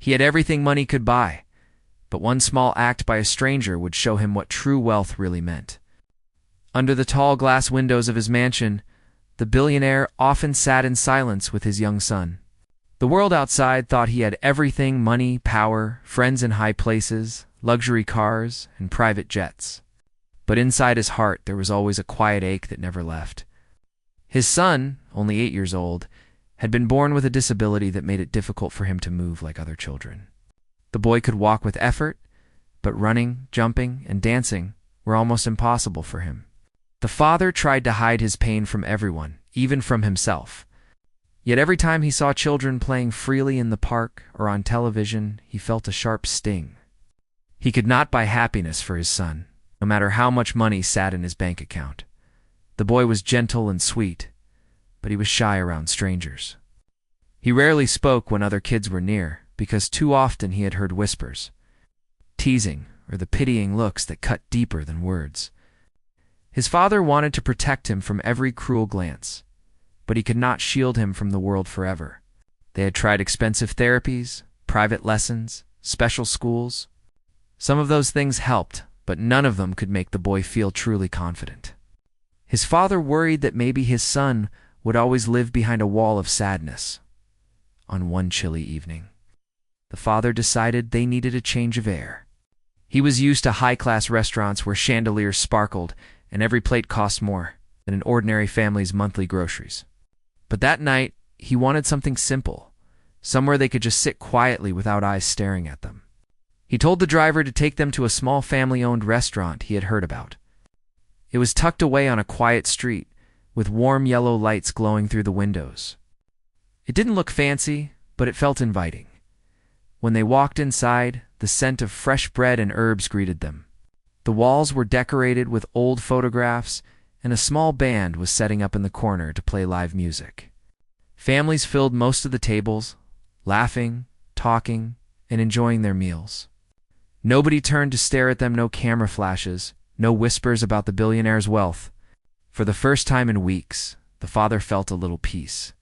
He had everything money could buy, but one small act by a stranger would show him what true wealth really meant. Under the tall glass windows of his mansion, the billionaire often sat in silence with his young son. The world outside thought he had everything: money, power, friends in high places, luxury cars, and private jets. But inside his heart there was always a quiet ache that never left. His son, only 8 years old, had been born with a disability that made it difficult for him to move like other children. The boy could walk with effort, but running, jumping, and dancing were almost impossible for him. The father tried to hide his pain from everyone, even from himself. Yet every time he saw children playing freely in the park or on television, he felt a sharp sting. He could not buy happiness for his son, no matter how much money sat in his bank account. The boy was gentle and sweet, but he was shy around strangers. He rarely spoke when other kids were near, because too often he had heard whispers, teasing, or the pitying looks that cut deeper than words. His father wanted to protect him from every cruel glance, but he could not shield him from the world forever. They had tried expensive therapies, private lessons, special schools. Some of those things helped, but none of them could make the boy feel truly confident. His father worried that maybe his son would always live behind a wall of sadness. On one chilly evening, the father decided they needed a change of air. He was used to high-class restaurants where chandeliers sparkled and every plate cost more than an ordinary family's monthly groceries. But that night, he wanted something simple, somewhere they could just sit quietly without eyes staring at them. He told the driver to take them to a small family-owned restaurant he had heard about. It was tucked away on a quiet street, with warm yellow lights glowing through the windows. It didn't look fancy, but it felt inviting. When they walked inside, the scent of fresh bread and herbs greeted them. The walls were decorated with old photographs, and a small band was setting up in the corner to play live music. Families filled most of the tables, laughing, talking, and enjoying their meals. Nobody turned to stare at them, no camera flashes, no whispers about the billionaire's wealth. For the first time in weeks, the father felt a little peace.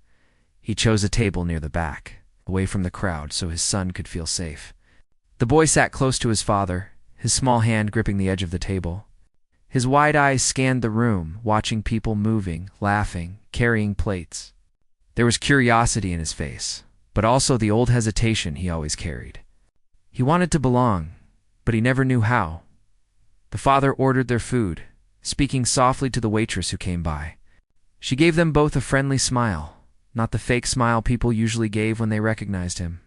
He chose a table near the back, away from the crowd, so his son could feel safe. The boy sat close to his father, his small hand gripping the edge of the table. His wide eyes scanned the room, watching people moving, laughing, carrying plates. There was curiosity in his face, but also the old hesitation he always carried. He wanted to belong, but he never knew how. The father ordered their food, speaking softly to the waitress who came by. She gave them both a friendly smile, not the fake smile people usually gave when they recognized him.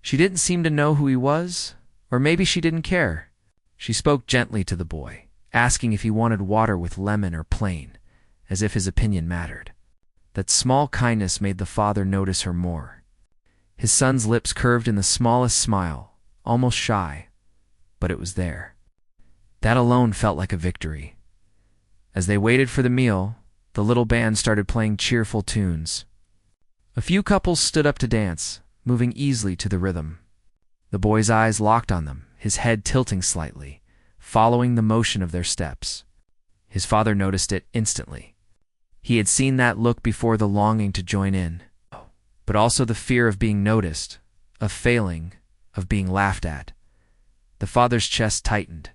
She didn't seem to know who he was, or maybe she didn't care. She spoke gently to the boy, asking if he wanted water with lemon or plain, as if his opinion mattered. That small kindness made the father notice her more. His son's lips curved in the smallest smile, almost shy, but it was there. That alone felt like a victory. As they waited for the meal, the little band started playing cheerful tunes. A few couples stood up to dance, moving easily to the rhythm. The boy's eyes locked on them, his head tilting slightly, following the motion of their steps. His father noticed it instantly. He had seen that look before, the longing to join in, but also the fear of being noticed, of failing, of being laughed at. The father's chest tightened.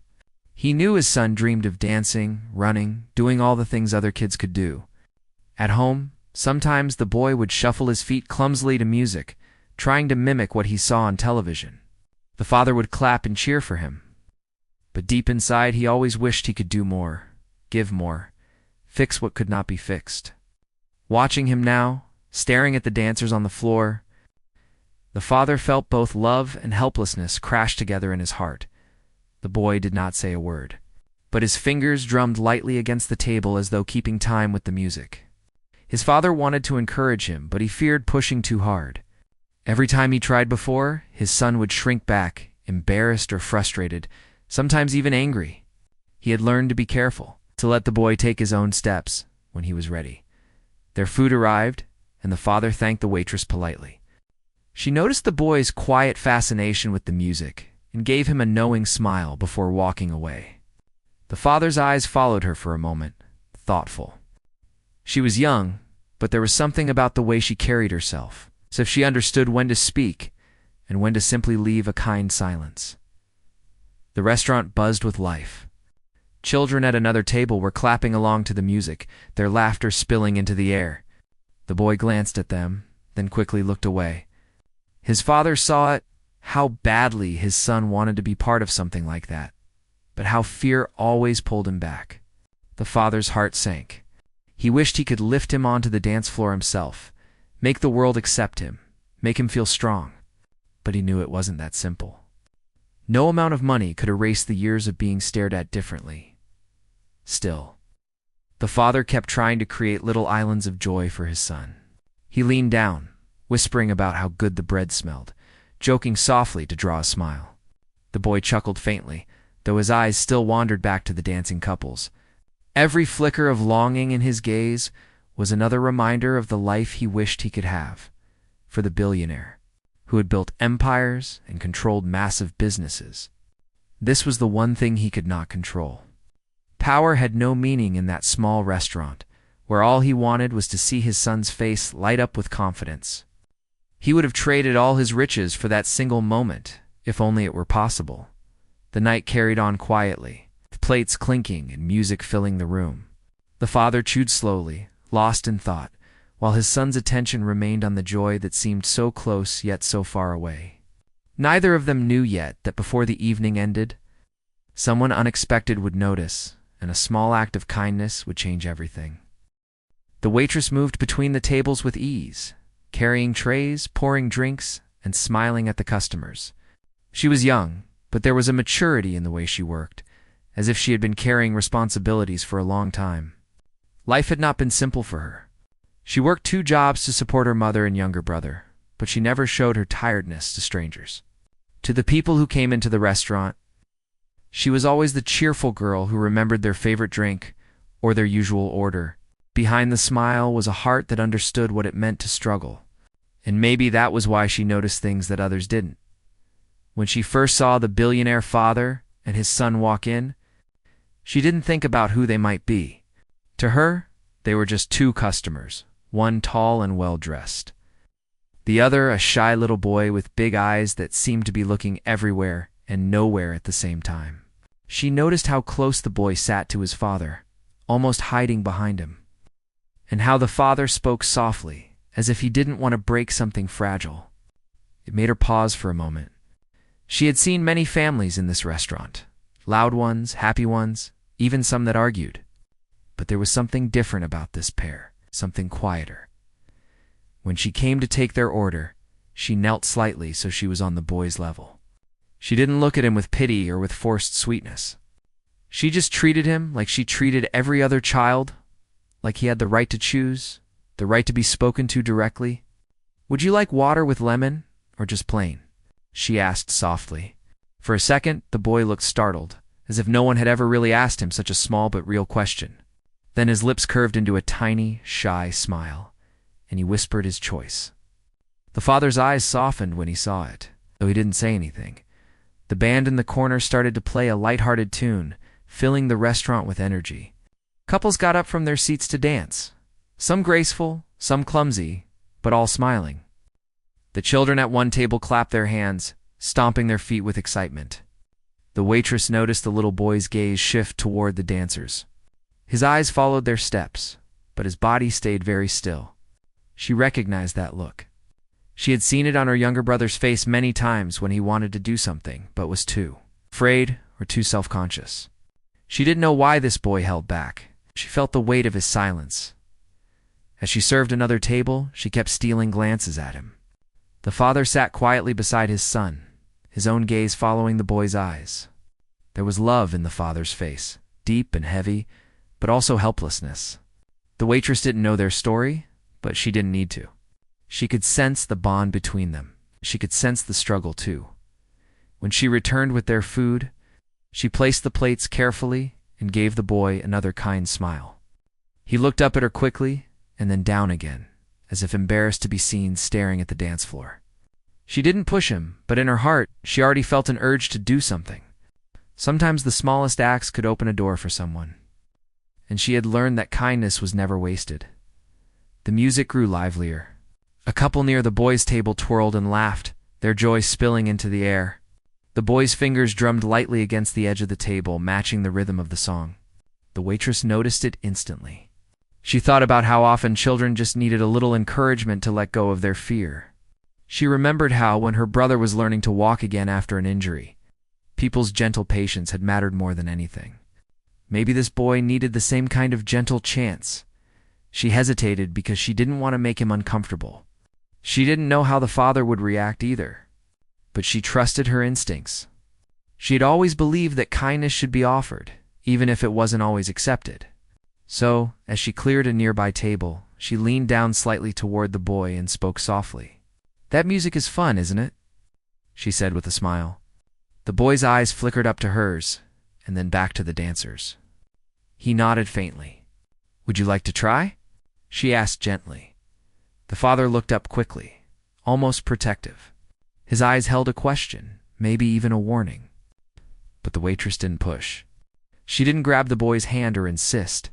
He knew his son dreamed of dancing, running, doing all the things other kids could do. At home, sometimes the boy would shuffle his feet clumsily to music, trying to mimic what he saw on television. The father would clap and cheer for him. But deep inside, he always wished he could do more, give more, fix what could not be fixed. Watching him now, staring at the dancers on the floor, the father felt both love and helplessness crash together in his heart. The boy did not say a word, but his fingers drummed lightly against the table as though keeping time with the music. His father wanted to encourage him, but he feared pushing too hard. Every time he tried before, his son would shrink back, embarrassed or frustrated, sometimes even angry. He had learned to be careful, to let the boy take his own steps when he was ready. Their food arrived, and the father thanked the waitress politely. She noticed the boy's quiet fascination with the music and gave him a knowing smile before walking away. The father's eyes followed her for a moment, thoughtful. She was young, but there was something about the way she carried herself, as if she understood when to speak and when to simply leave a kind silence. The restaurant buzzed with life. Children at another table were clapping along to the music, their laughter spilling into the air. The boy glanced at them, then quickly looked away. His father saw it, how badly his son wanted to be part of something like that, but how fear always pulled him back. The father's heart sank. He wished he could lift him onto the dance floor himself, make the world accept him, make him feel strong. But he knew it wasn't that simple. No amount of money could erase the years of being stared at differently. Still, the father kept trying to create little islands of joy for his son. He leaned down, whispering about how good the bread smelled, joking softly to draw a smile. The boy chuckled faintly, though his eyes still wandered back to the dancing couples. Every flicker of longing in his gaze was another reminder of the life he wished he could have, for the billionaire, who had built empires and controlled massive businesses. This was the one thing he could not control. Power had no meaning in that small restaurant, where all he wanted was to see his son's face light up with confidence. He would have traded all his riches for that single moment, if only it were possible. The night carried on quietly, with plates clinking and music filling the room. The father chewed slowly, lost in thought, while his son's attention remained on the joy that seemed so close yet so far away. Neither of them knew yet that before the evening ended, someone unexpected would notice, and a small act of kindness would change everything. The waitress moved between the tables with ease, carrying trays, pouring drinks, and smiling at the customers. She was young, but there was a maturity in the way she worked, as if she had been carrying responsibilities for a long time. Life had not been simple for her. She worked 2 jobs to support her mother and younger brother, but she never showed her tiredness to strangers. To the people who came into the restaurant, she was always the cheerful girl who remembered their favorite drink or their usual order. Behind the smile was a heart that understood what it meant to struggle, and maybe that was why she noticed things that others didn't. When she first saw the billionaire father and his son walk in, she didn't think about who they might be. To her, they were just 2 customers, one tall and well-dressed. The other a shy little boy with big eyes that seemed to be looking everywhere and nowhere at the same time. She noticed how close the boy sat to his father, almost hiding behind him, and how the father spoke softly, as if he didn't want to break something fragile. It made her pause for a moment. She had seen many families in this restaurant, loud ones, happy ones, even some that argued. But there was something different about this pair, something quieter. When she came to take their order, she knelt slightly so she was on the boy's level. She didn't look at him with pity or with forced sweetness. She just treated him like she treated every other child, like he had the right to choose, the right to be spoken to directly. "Would you like water with lemon, or just plain?" she asked softly. For a second, the boy looked startled, as if no one had ever really asked him such a small but real question. Then his lips curved into a tiny, shy smile, and he whispered his choice. The father's eyes softened when he saw it, though he didn't say anything. The band in the corner started to play a light-hearted tune, filling the restaurant with energy. Couples got up from their seats to dance, some graceful, some clumsy, but all smiling. The children at one table clapped their hands, stomping their feet with excitement. The waitress noticed the little boy's gaze shift toward the dancers. His eyes followed their steps, but his body stayed very still. She recognized that look. She had seen it on her younger brother's face many times when he wanted to do something, but was too afraid or too self-conscious. She didn't know why this boy held back. She felt the weight of his silence. As she served another table, she kept stealing glances at him. The father sat quietly beside his son, his own gaze following the boy's eyes. There was love in the father's face, deep and heavy, but also helplessness. The waitress didn't know their story, but she didn't need to. She could sense the bond between them. She could sense the struggle too. When she returned with their food, she placed the plates carefully and gave the boy another kind smile. He looked up at her quickly and then down again, as if embarrassed to be seen staring at the dance floor. She didn't push him, but in her heart, she already felt an urge to do something. Sometimes the smallest acts could open a door for someone. And she had learned that kindness was never wasted. The music grew livelier. A couple near the boys' table twirled and laughed, their joy spilling into the air. The boy's fingers drummed lightly against the edge of the table, matching the rhythm of the song. The waitress noticed it instantly. She thought about how often children just needed a little encouragement to let go of their fear. She remembered how, when her brother was learning to walk again after an injury, people's gentle patience had mattered more than anything. Maybe this boy needed the same kind of gentle chance. She hesitated because she didn't want to make him uncomfortable. She didn't know how the father would react either, but she trusted her instincts. She had always believed that kindness should be offered, even if it wasn't always accepted. So, as she cleared a nearby table, she leaned down slightly toward the boy and spoke softly. "That music is fun, isn't it?" she said with a smile. The boy's eyes flickered up to hers, and then back to the dancers. He nodded faintly. "Would you like to try?" she asked gently. The father looked up quickly, almost protective. His eyes held a question, maybe even a warning. But the waitress didn't push. She didn't grab the boy's hand or insist.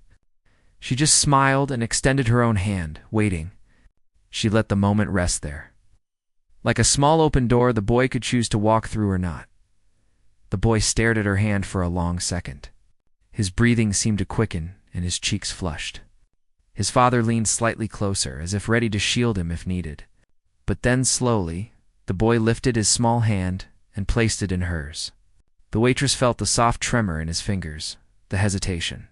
She just smiled and extended her own hand, waiting. She let the moment rest there. Like a small open door the boy could choose to walk through or not. The boy stared at her hand for a long second. His breathing seemed to quicken, and his cheeks flushed. His father leaned slightly closer, as if ready to shield him if needed. But then, slowly, the boy lifted his small hand and placed it in hers. The waitress felt the soft tremor in his fingers, the hesitation.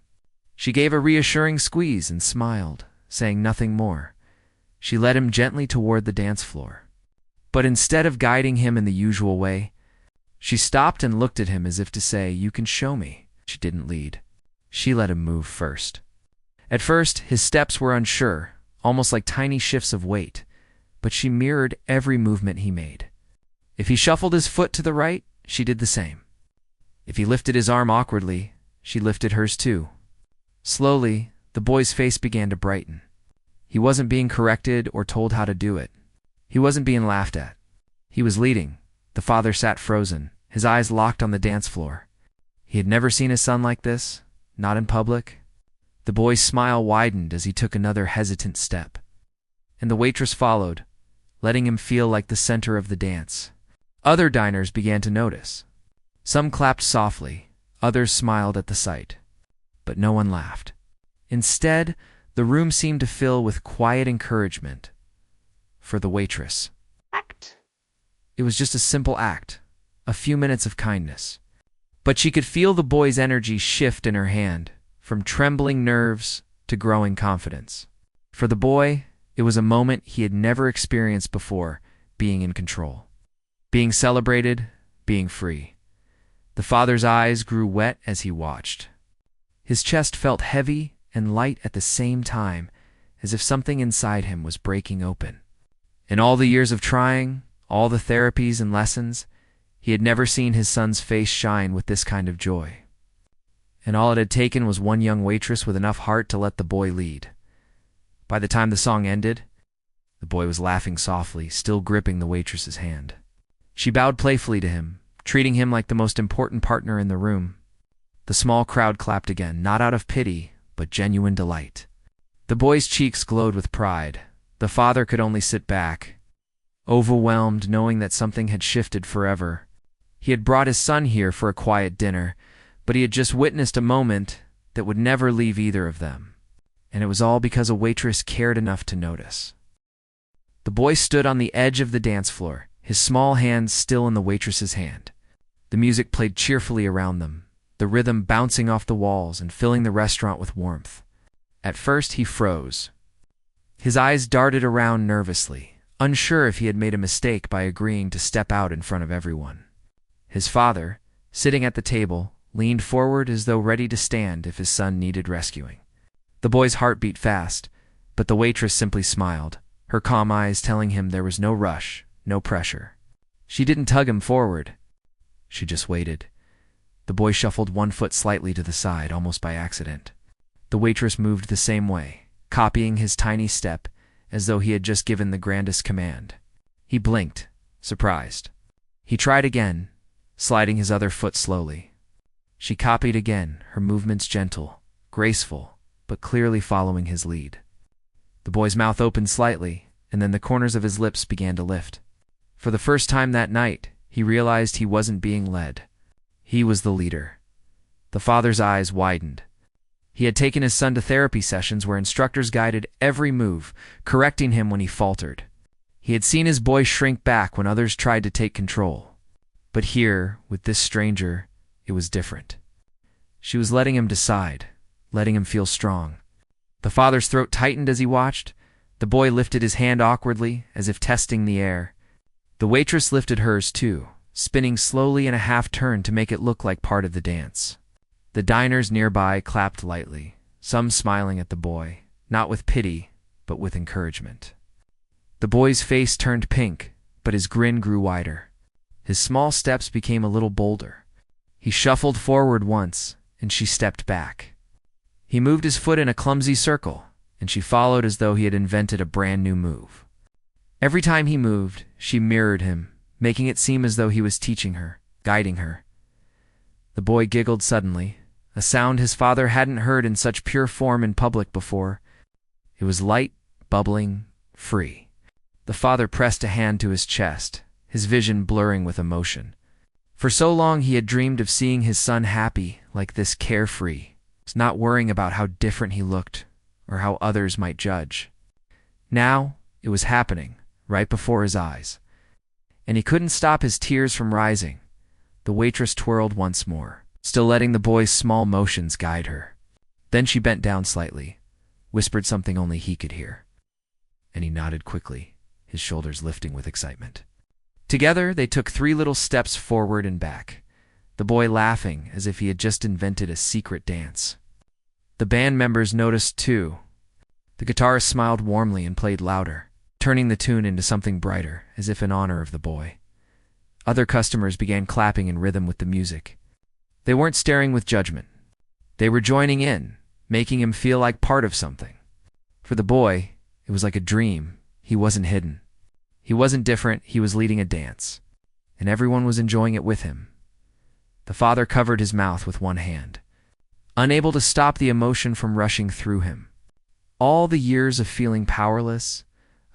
She gave a reassuring squeeze and smiled, saying nothing more. She led him gently toward the dance floor. But instead of guiding him in the usual way, she stopped and looked at him as if to say, "You can show me." She didn't lead. She let him move first. At first, his steps were unsure, almost like tiny shifts of weight, but she mirrored every movement he made. If he shuffled his foot to the right, she did the same. If he lifted his arm awkwardly, she lifted hers too. Slowly, the boy's face began to brighten. He wasn't being corrected or told how to do it. He wasn't being laughed at. He was leading. The father sat frozen, his eyes locked on the dance floor. He had never seen his son like this, not in public. The boy's smile widened as he took another hesitant step. And the waitress followed, letting him feel like the center of the dance. Other diners began to notice. Some clapped softly, others smiled at the sight. But no one laughed. Instead, the room seemed to fill with quiet encouragement for the waitress. It was just a simple act, a few minutes of kindness. But she could feel the boy's energy shift in her hand, from trembling nerves to growing confidence. For the boy, it was a moment he had never experienced before, being in control. Being celebrated, being free. The father's eyes grew wet as he watched. His chest felt heavy and light at the same time, as if something inside him was breaking open. In all the years of trying, all the therapies and lessons, he had never seen his son's face shine with this kind of joy. And all it had taken was one young waitress with enough heart to let the boy lead. By the time the song ended, the boy was laughing softly, still gripping the waitress's hand. She bowed playfully to him, treating him like the most important partner in the room. The small crowd clapped again, not out of pity, but genuine delight. The boy's cheeks glowed with pride. The father could only sit back, overwhelmed, knowing that something had shifted forever. He had brought his son here for a quiet dinner, but he had just witnessed a moment that would never leave either of them. And it was all because a waitress cared enough to notice. The boy stood on the edge of the dance floor, his small hand still in the waitress's hand. The music played cheerfully around them, the rhythm bouncing off the walls and filling the restaurant with warmth. At first he froze. His eyes darted around nervously, unsure if he had made a mistake by agreeing to step out in front of everyone. His father, sitting at the table, leaned forward as though ready to stand if his son needed rescuing. The boy's heart beat fast, but the waitress simply smiled, her calm eyes telling him there was no rush, no pressure. She didn't tug him forward. She just waited. The boy shuffled one foot slightly to the side, almost by accident. The waitress moved the same way, copying his tiny step, as though he had just given the grandest command. He blinked, surprised. He tried again, sliding his other foot slowly. She copied again, her movements gentle, graceful, but clearly following his lead. The boy's mouth opened slightly, and then the corners of his lips began to lift. For the first time that night, he realized he wasn't being led. He was the leader. The father's eyes widened. He had taken his son to therapy sessions where instructors guided every move, correcting him when he faltered. He had seen his boy shrink back when others tried to take control. But here, with this stranger, it was different. She was letting him decide, letting him feel strong. The father's throat tightened as he watched. The boy lifted his hand awkwardly, as if testing the air. The waitress lifted hers too, spinning slowly in a half-turn to make it look like part of the dance. The diners nearby clapped lightly, some smiling at the boy, not with pity, but with encouragement. The boy's face turned pink, but his grin grew wider. His small steps became a little bolder. He shuffled forward once, and she stepped back. He moved his foot in a clumsy circle, and she followed as though he had invented a brand new move. Every time he moved, she mirrored him, making it seem as though he was teaching her, guiding her. The boy giggled suddenly, a sound his father hadn't heard in such pure form in public before. It was light, bubbling, free. The father pressed a hand to his chest, his vision blurring with emotion. For so long he had dreamed of seeing his son happy, like this, carefree, not worrying about how different he looked or how others might judge. Now it was happening, right before his eyes. And he couldn't stop his tears from rising. The waitress twirled once more, still letting the boy's small motions guide her. Then she bent down slightly, whispered something only he could hear. And he nodded quickly, his shoulders lifting with excitement. Together, they took 3 little steps forward and back, the boy laughing as if he had just invented a secret dance. The band members noticed too. The guitarist smiled warmly and played louder, turning the tune into something brighter, as if in honor of the boy. Other customers began clapping in rhythm with the music. They weren't staring with judgment. They were joining in, making him feel like part of something. For the boy, it was like a dream. He wasn't hidden. He wasn't different, he was leading a dance. And everyone was enjoying it with him. The father covered his mouth with one hand, unable to stop the emotion from rushing through him. All the years of feeling powerless,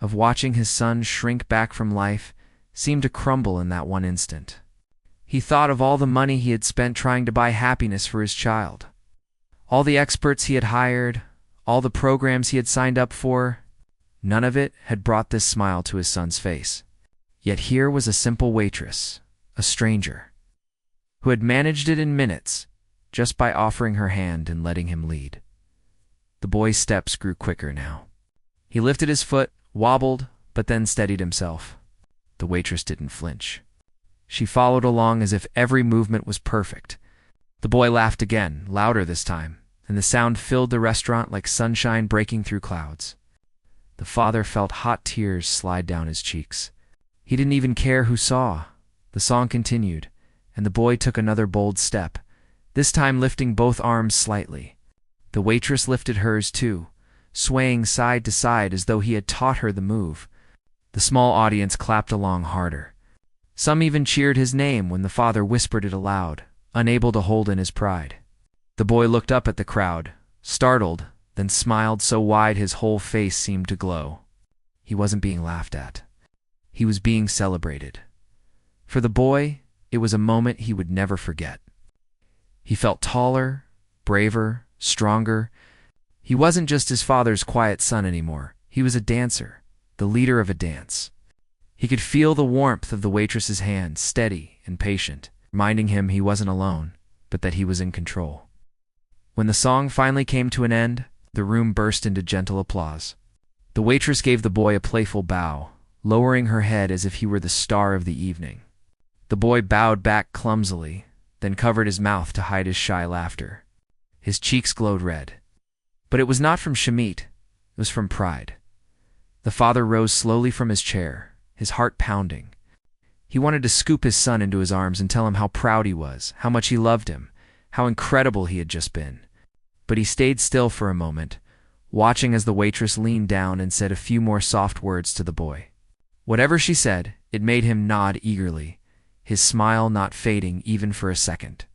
of watching his son shrink back from life, seemed to crumble in that one instant. He thought of all the money he had spent trying to buy happiness for his child. All the experts he had hired, all the programs he had signed up for, none of it had brought this smile to his son's face. Yet here was a simple waitress, a stranger, who had managed it in minutes, just by offering her hand and letting him lead. The boy's steps grew quicker now. He lifted his foot, wobbled, but then steadied himself. The waitress didn't flinch. She followed along as if every movement was perfect. The boy laughed again, louder this time, and the sound filled the restaurant like sunshine breaking through clouds. The father felt hot tears slide down his cheeks. He didn't even care who saw. The song continued, and the boy took another bold step, this time lifting both arms slightly. The waitress lifted hers too, swaying side to side as though he had taught her the move. The small audience clapped along harder. Some even cheered his name when the father whispered it aloud, unable to hold in his pride. The boy looked up at the crowd, startled, then smiled so wide his whole face seemed to glow. He wasn't being laughed at. He was being celebrated. For the boy, it was a moment he would never forget. He felt taller, braver, stronger. He wasn't just his father's quiet son anymore. He was a dancer, the leader of a dance. He could feel the warmth of the waitress's hand, steady and patient, reminding him he wasn't alone, but that he was in control. When the song finally came to an end, the room burst into gentle applause. The waitress gave the boy a playful bow, lowering her head as if he were the star of the evening. The boy bowed back clumsily, then covered his mouth to hide his shy laughter. His cheeks glowed red. But it was not from Shamit, it was from pride. The father rose slowly from his chair, his heart pounding. He wanted to scoop his son into his arms and tell him how proud he was, how much he loved him, how incredible he had just been. But he stayed still for a moment, watching as the waitress leaned down and said a few more soft words to the boy. Whatever she said, it made him nod eagerly, his smile not fading even for a second.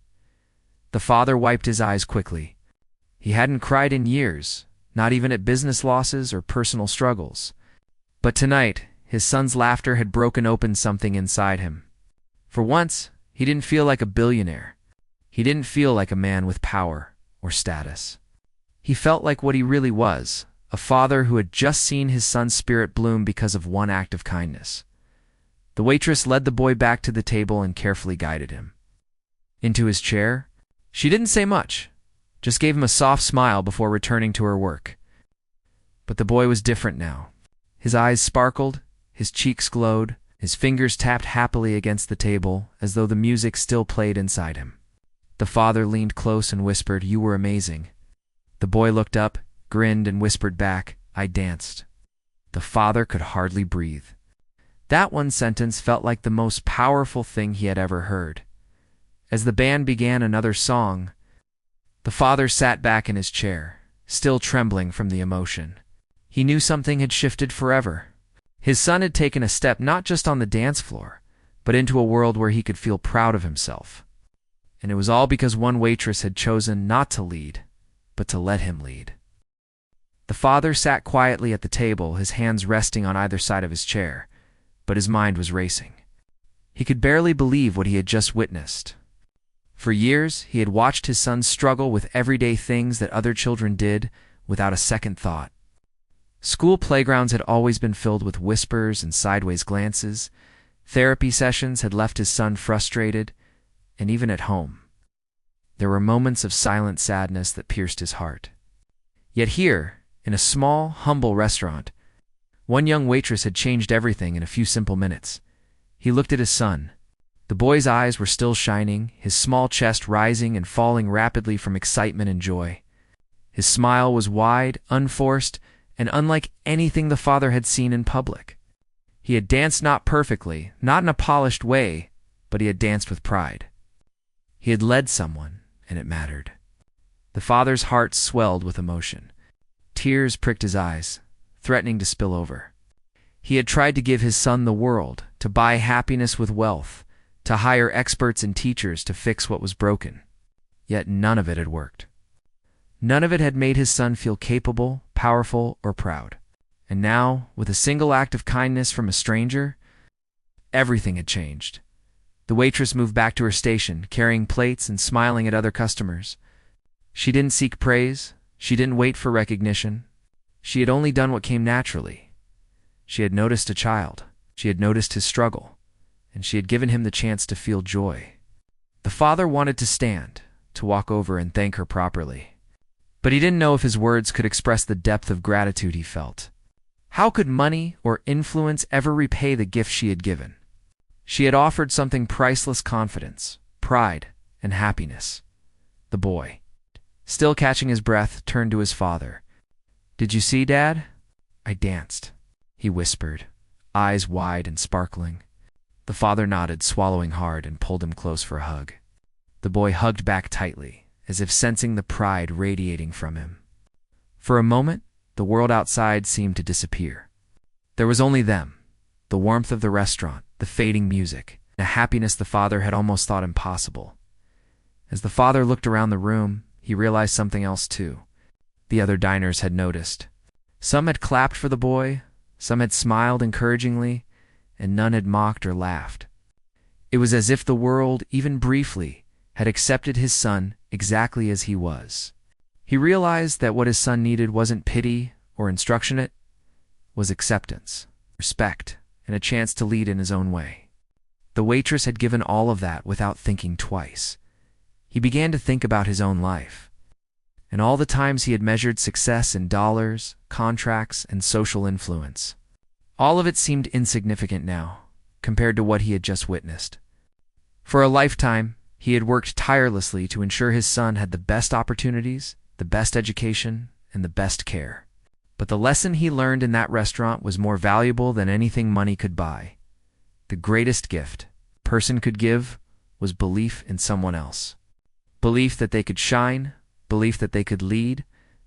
The father wiped his eyes quickly. He hadn't cried in years, not even at business losses or personal struggles. But tonight, his son's laughter had broken open something inside him. For once, he didn't feel like a billionaire. He didn't feel like a man with power or status. He felt like what he really was, a father who had just seen his son's spirit bloom because of one act of kindness. The waitress led the boy back to the table and carefully guided him into his chair. She didn't say much, just gave him a soft smile before returning to her work. But the boy was different now. His eyes sparkled, his cheeks glowed, his fingers tapped happily against the table as though the music still played inside him. The father leaned close and whispered, "You were amazing." The boy looked up, grinned, and whispered back, "I danced." The father could hardly breathe. That one sentence felt like the most powerful thing he had ever heard. As the band began another song, the father sat back in his chair, still trembling from the emotion. He knew something had shifted forever. His son had taken a step not just on the dance floor, but into a world where he could feel proud of himself. And it was all because one waitress had chosen not to lead, but to let him lead. The father sat quietly at the table, his hands resting on either side of his chair, but his mind was racing. He could barely believe what he had just witnessed. For years, he had watched his son struggle with everyday things that other children did without a second thought. School playgrounds had always been filled with whispers and sideways glances. Therapy sessions had left his son frustrated, and even at home, there were moments of silent sadness that pierced his heart. Yet here, in a small, humble restaurant, one young waitress had changed everything in a few simple minutes. He looked at his son. The boy's eyes were still shining, his small chest rising and falling rapidly from excitement and joy. His smile was wide, unforced, and unlike anything the father had seen in public. He had danced not perfectly, not in a polished way, but he had danced with pride. He had led someone, and it mattered. The father's heart swelled with emotion. Tears pricked his eyes, threatening to spill over. He had tried to give his son the world, to buy happiness with wealth, to hire experts and teachers to fix what was broken. Yet none of it had worked. None of it had made his son feel capable, powerful, or proud. And now, with a single act of kindness from a stranger, everything had changed. The waitress moved back to her station, carrying plates and smiling at other customers. She didn't seek praise. She didn't wait for recognition. She had only done what came naturally. She had noticed a child. She had noticed his struggle. And she had given him the chance to feel joy. The father wanted to stand, to walk over and thank her properly. But he didn't know if his words could express the depth of gratitude he felt. How could money or influence ever repay the gift she had given? She had offered something priceless: confidence, pride, and happiness. The boy, still catching his breath, turned to his father. "Did you see, Dad? I danced," he whispered, eyes wide and sparkling. The father nodded, swallowing hard, and pulled him close for a hug. The boy hugged back tightly, as if sensing the pride radiating from him. For a moment, the world outside seemed to disappear. There was only them, the warmth of the restaurant, the fading music, a happiness the father had almost thought impossible. As the father looked around the room, he realized something else too. The other diners had noticed. Some had clapped for the boy, some had smiled encouragingly, and none had mocked or laughed. It was as if the world, even briefly, had accepted his son exactly as he was. He realized that what his son needed wasn't pity or instruction, it was acceptance, respect, and a chance to lead in his own way. The waitress had given all of that without thinking twice. He began to think about his own life, and all the times he had measured success in dollars, contracts, and social influence. All of it seemed insignificant now, compared to what he had just witnessed. For a lifetime, he had worked tirelessly to ensure his son had the best opportunities, the best education, and the best care. But the lesson he learned in that restaurant was more valuable than anything money could buy. The greatest gift a person could give was belief in someone else. Belief that they could shine, belief that they could lead,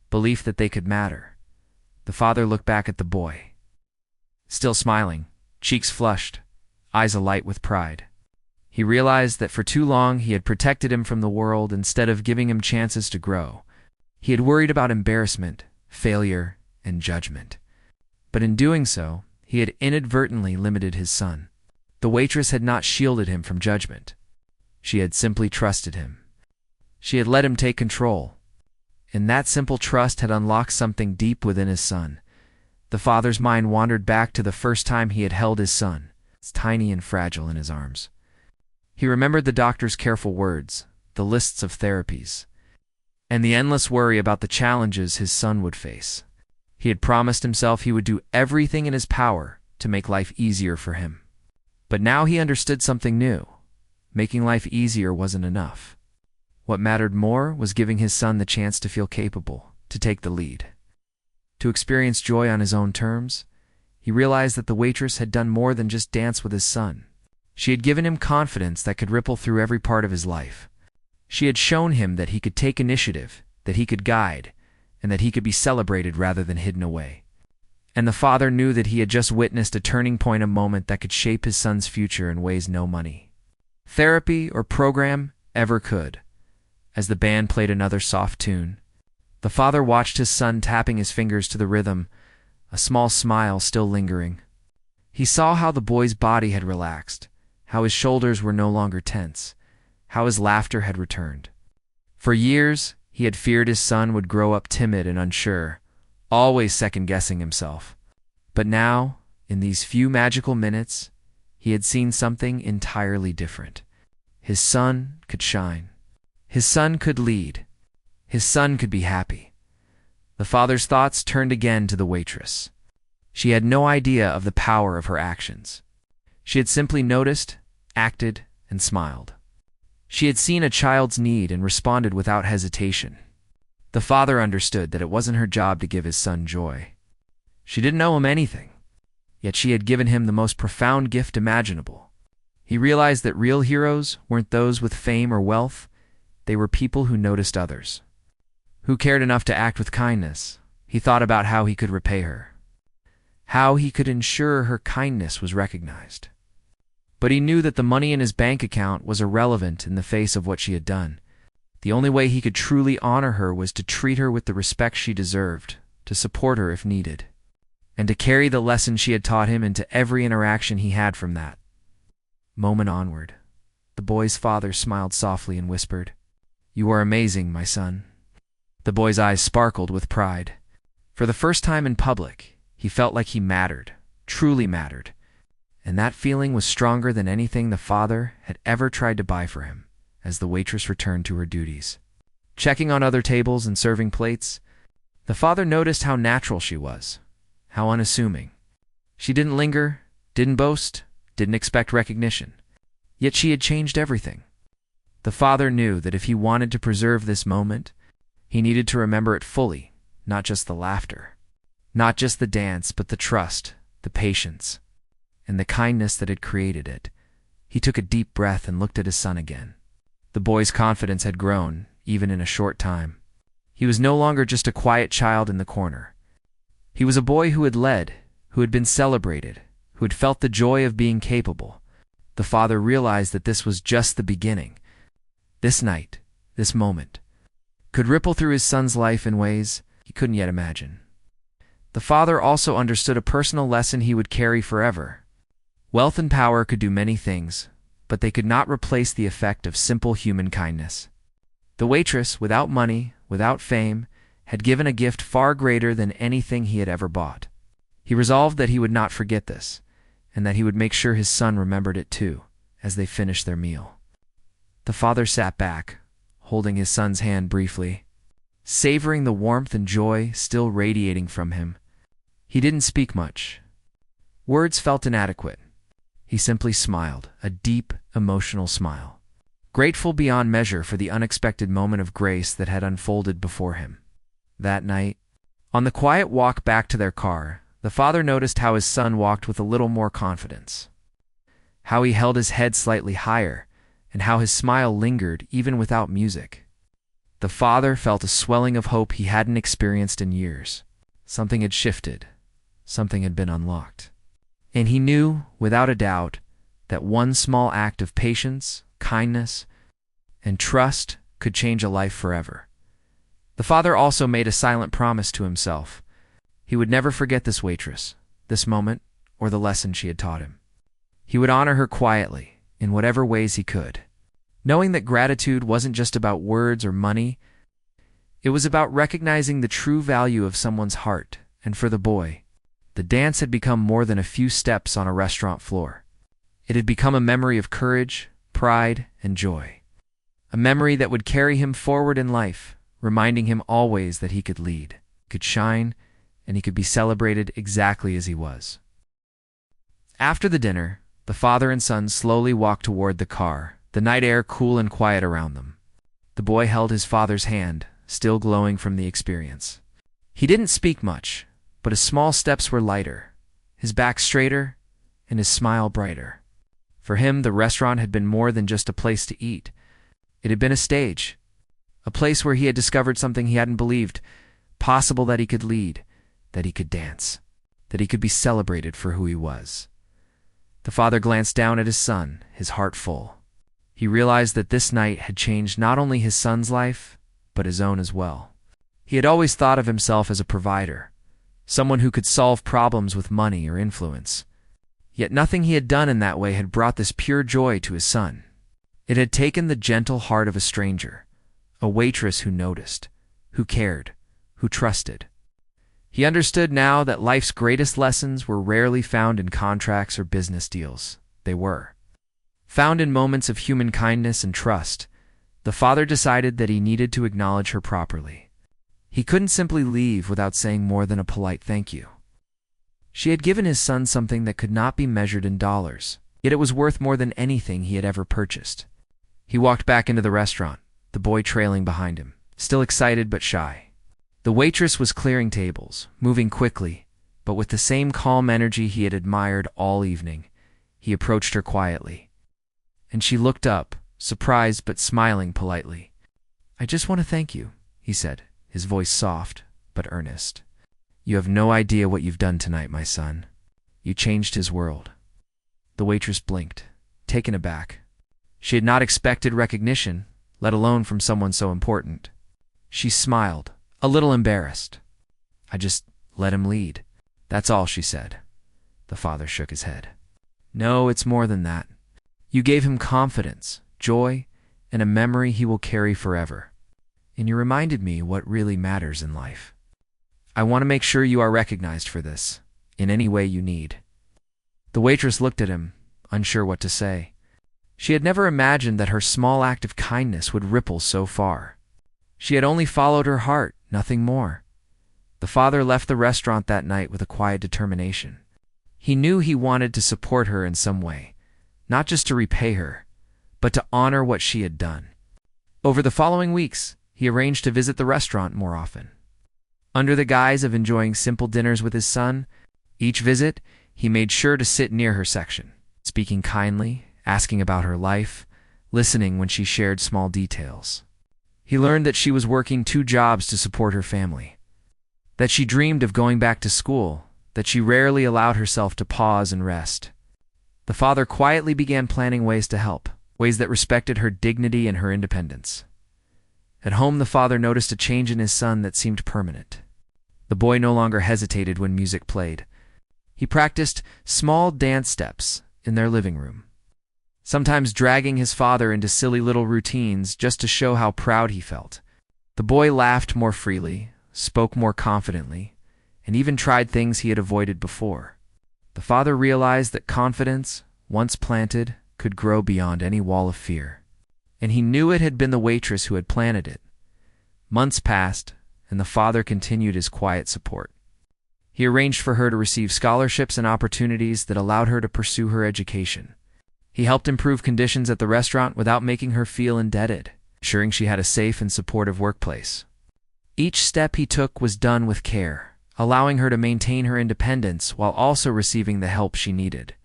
belief that they could matter. The father looked back at the boy, still smiling, cheeks flushed, eyes alight with pride. He realized that for too long he had protected him from the world instead of giving him chances to grow. He had worried about embarrassment, failure, and judgment. But in doing so, he had inadvertently limited his son. The waitress had not shielded him from judgment. She had simply trusted him. She had let him take control. And that simple trust had unlocked something deep within his son. The father's mind wandered back to the first time he had held his son, tiny and fragile, in his arms. He remembered the doctor's careful words, the lists of therapies, and the endless worry about the challenges his son would face. He had promised himself he would do everything in his power to make life easier for him. But now he understood something new. Making life easier wasn't enough. What mattered more was giving his son the chance to feel capable, to take the lead, to experience joy on his own terms. He realized that the waitress had done more than just dance with his son. She had given him confidence that could ripple through every part of his life. She had shown him that he could take initiative, that he could guide, and that he could be celebrated rather than hidden away. And the father knew that he had just witnessed a turning point, a moment that could shape his son's future in ways no money, therapy, or program ever could. As the band played another soft tune, the father watched his son tapping his fingers to the rhythm, a small smile still lingering. He saw how the boy's body had relaxed, how his shoulders were no longer tense, how his laughter had returned. For years, he had feared his son would grow up timid and unsure, always second-guessing himself. But now, in these few magical minutes, he had seen something entirely different. His son could shine. His son could lead. His son could be happy. The father's thoughts turned again to the waitress. She had no idea of the power of her actions. She had simply noticed, acted, and smiled. She had seen a child's need and responded without hesitation. The father understood that it wasn't her job to give his son joy. She didn't owe him anything, yet she had given him the most profound gift imaginable. He realized that real heroes weren't those with fame or wealth. They were people who noticed others, who cared enough to act with kindness. He thought about how he could repay her, how he could ensure her kindness was recognized. But he knew that the money in his bank account was irrelevant in the face of what she had done. The only way he could truly honor her was to treat her with the respect she deserved, to support her if needed, and to carry the lesson she had taught him into every interaction he had from that moment onward. The boy's father smiled softly and whispered, "You are amazing, my son." The boy's eyes sparkled with pride. For the first time in public, he felt like he mattered, truly mattered. And that feeling was stronger than anything the father had ever tried to buy for him. As the waitress returned to her duties, checking on other tables and serving plates, the father noticed how natural she was, how unassuming. She didn't linger, didn't boast, didn't expect recognition. Yet she had changed everything. The father knew that if he wanted to preserve this moment, he needed to remember it fully, not just the laughter, not just the dance, but the trust, the patience, and the kindness that had created it. He took a deep breath and looked at his son again. The boy's confidence had grown, even in a short time. He was no longer just a quiet child in the corner. He was a boy who had led, who had been celebrated, who had felt the joy of being capable. The father realized that this was just the beginning. This night, this moment, could ripple through his son's life in ways he couldn't yet imagine. The father also understood a personal lesson he would carry forever. Wealth and power could do many things, but they could not replace the effect of simple human kindness. The waitress, without money, without fame, had given a gift far greater than anything he had ever bought. He resolved that he would not forget this, and that he would make sure his son remembered it too, as they finished their meal. The father sat back, holding his son's hand briefly, savoring the warmth and joy still radiating from him. He didn't speak much. Words felt inadequate. He simply smiled, a deep, emotional smile, grateful beyond measure for the unexpected moment of grace that had unfolded before him. That night, on the quiet walk back to their car, the father noticed how his son walked with a little more confidence, how he held his head slightly higher, and how his smile lingered even without music. The father felt a swelling of hope he hadn't experienced in years. Something had shifted. Something had been unlocked. And he knew, without a doubt, that one small act of patience, kindness, and trust could change a life forever. The father also made a silent promise to himself. He would never forget this waitress, this moment, or the lesson she had taught him. He would honor her quietly, in whatever ways he could, knowing that gratitude wasn't just about words or money. It was about recognizing the true value of someone's heart, and for the boy, the dance had become more than a few steps on a restaurant floor. It had become a memory of courage, pride, and joy. A memory that would carry him forward in life, reminding him always that he could lead, could shine, and he could be celebrated exactly as he was. After the dinner, the father and son slowly walked toward the car, the night air cool and quiet around them. The boy held his father's hand, still glowing from the experience. He didn't speak much, but his small steps were lighter, his back straighter, and his smile brighter. For him, the restaurant had been more than just a place to eat. It had been a stage, a place where he had discovered something he hadn't believed possible, that he could lead, that he could dance, that he could be celebrated for who he was. The father glanced down at his son, his heart full. He realized that this night had changed not only his son's life, but his own as well. He had always thought of himself as a provider, someone who could solve problems with money or influence. Yet nothing he had done in that way had brought this pure joy to his son. It had taken the gentle heart of a stranger, a waitress who noticed, who cared, who trusted. He understood now that life's greatest lessons were rarely found in contracts or business deals. They were found in moments of human kindness and trust. The father decided that he needed to acknowledge her properly. He couldn't simply leave without saying more than a polite thank you. She had given his son something that could not be measured in dollars, yet it was worth more than anything he had ever purchased. He walked back into the restaurant, the boy trailing behind him, still excited but shy. The waitress was clearing tables, moving quickly, but with the same calm energy he had admired all evening. He approached her quietly, and she looked up, surprised but smiling politely. "I just want to thank you," he said, his voice soft but earnest. "You have no idea what you've done tonight, my son. You changed his world." The waitress blinked, taken aback. She had not expected recognition, let alone from someone so important. She smiled, a little embarrassed. "I just let him lead. That's all," she said. The father shook his head. "No, it's more than that. You gave him confidence, joy, and a memory he will carry forever. And you reminded me what really matters in life. I want to make sure you are recognized for this, in any way you need." The waitress looked at him, unsure what to say. She had never imagined that her small act of kindness would ripple so far. She had only followed her heart, nothing more. The father left the restaurant that night with a quiet determination. He knew he wanted to support her in some way, not just to repay her, but to honor what she had done. Over the following weeks, he arranged to visit the restaurant more often. Under the guise of enjoying simple dinners with his son, each visit, he made sure to sit near her section, speaking kindly, asking about her life, listening when she shared small details. He learned that she was working 2 jobs to support her family, that she dreamed of going back to school, that she rarely allowed herself to pause and rest. The father quietly began planning ways to help, ways that respected her dignity and her independence. At home, the father noticed a change in his son that seemed permanent. The boy no longer hesitated when music played. He practiced small dance steps in their living room, sometimes dragging his father into silly little routines just to show how proud he felt. The boy laughed more freely, spoke more confidently, and even tried things he had avoided before. The father realized that confidence, once planted, could grow beyond any wall of fear. And he knew it had been the waitress who had planted it. Months passed, and the father continued his quiet support. He arranged for her to receive scholarships and opportunities that allowed her to pursue her education. He helped improve conditions at the restaurant without making her feel indebted, ensuring she had a safe and supportive workplace. Each step he took was done with care, allowing her to maintain her independence while also receiving the help she needed.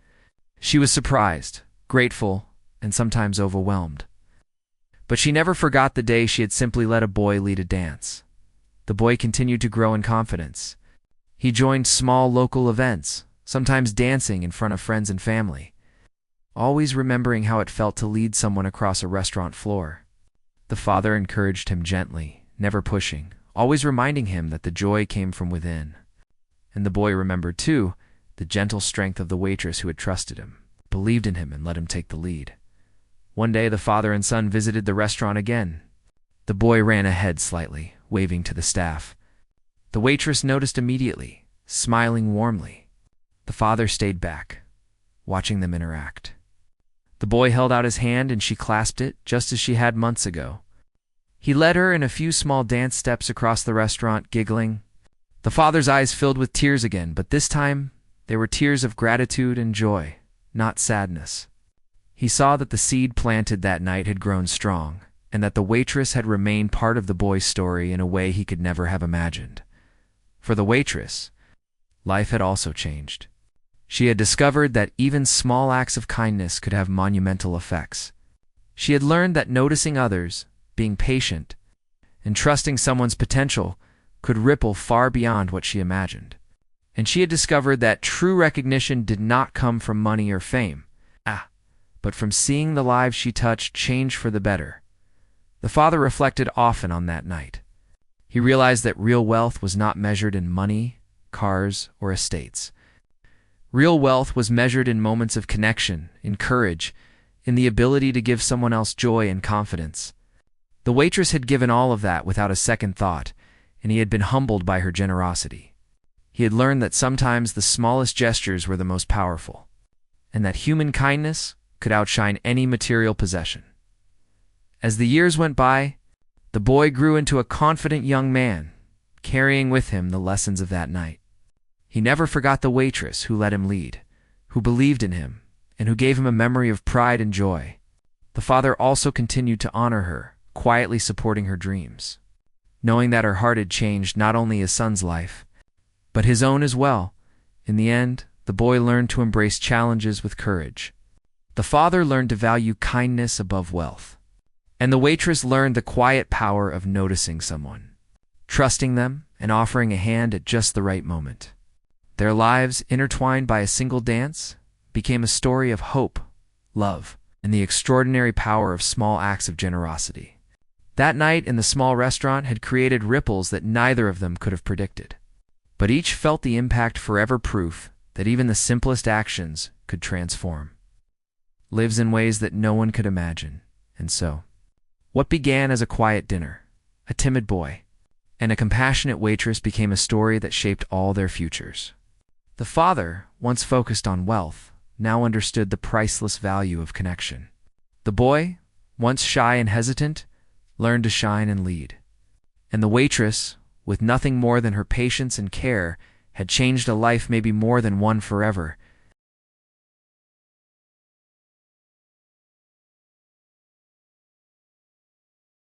She was surprised, grateful, and sometimes overwhelmed. But she never forgot the day she had simply let a boy lead a dance. The boy continued to grow in confidence. He joined small local events, sometimes dancing in front of friends and family, always remembering how it felt to lead someone across a restaurant floor. The father encouraged him gently, never pushing, always reminding him that the joy came from within. And the boy remembered, too, the gentle strength of the waitress who had trusted him, believed in him, and let him take the lead. One day, the father and son visited the restaurant again. The boy ran ahead slightly, waving to the staff. The waitress noticed immediately, smiling warmly. The father stayed back, watching them interact. The boy held out his hand and she clasped it, just as she had months ago. He led her in a few small dance steps across the restaurant, giggling. The father's eyes filled with tears again, but this time they were tears of gratitude and joy, not sadness. He saw that the seed planted that night had grown strong, and that the waitress had remained part of the boy's story in a way he could never have imagined. For the waitress, life had also changed. She had discovered that even small acts of kindness could have monumental effects. She had learned that noticing others, being patient, and trusting someone's potential could ripple far beyond what she imagined. And she had discovered that true recognition did not come from money or fame, but from seeing the lives she touched change for the better. The father reflected often on that night. He realized that real wealth was not measured in money, cars, or estates. Real wealth was measured in moments of connection, in courage, in the ability to give someone else joy and confidence. The waitress had given all of that without a second thought, and he had been humbled by her generosity. He had learned that sometimes the smallest gestures were the most powerful, and that human kindness could outshine any material possession. As the years went by, the boy grew into a confident young man, carrying with him the lessons of that night. He never forgot the waitress who let him lead, who believed in him, and who gave him a memory of pride and joy. The father also continued to honor her, quietly supporting her dreams. Knowing that her heart had changed not only his son's life, but his own as well, in the end, the boy learned to embrace challenges with courage. The father learned to value kindness above wealth, and the waitress learned the quiet power of noticing someone, trusting them, and offering a hand at just the right moment. Their lives, intertwined by a single dance, became a story of hope, love, and the extraordinary power of small acts of generosity. That night in the small restaurant had created ripples that neither of them could have predicted. But each felt the impact, forever proof that even the simplest actions could transform lives in ways that no one could imagine. And so, what began as a quiet dinner, a timid boy, and a compassionate waitress became a story that shaped all their futures. The father, once focused on wealth, now understood the priceless value of connection. The boy, once shy and hesitant, learned to shine and lead. And the waitress, with nothing more than her patience and care, had changed a life, maybe more than one forever,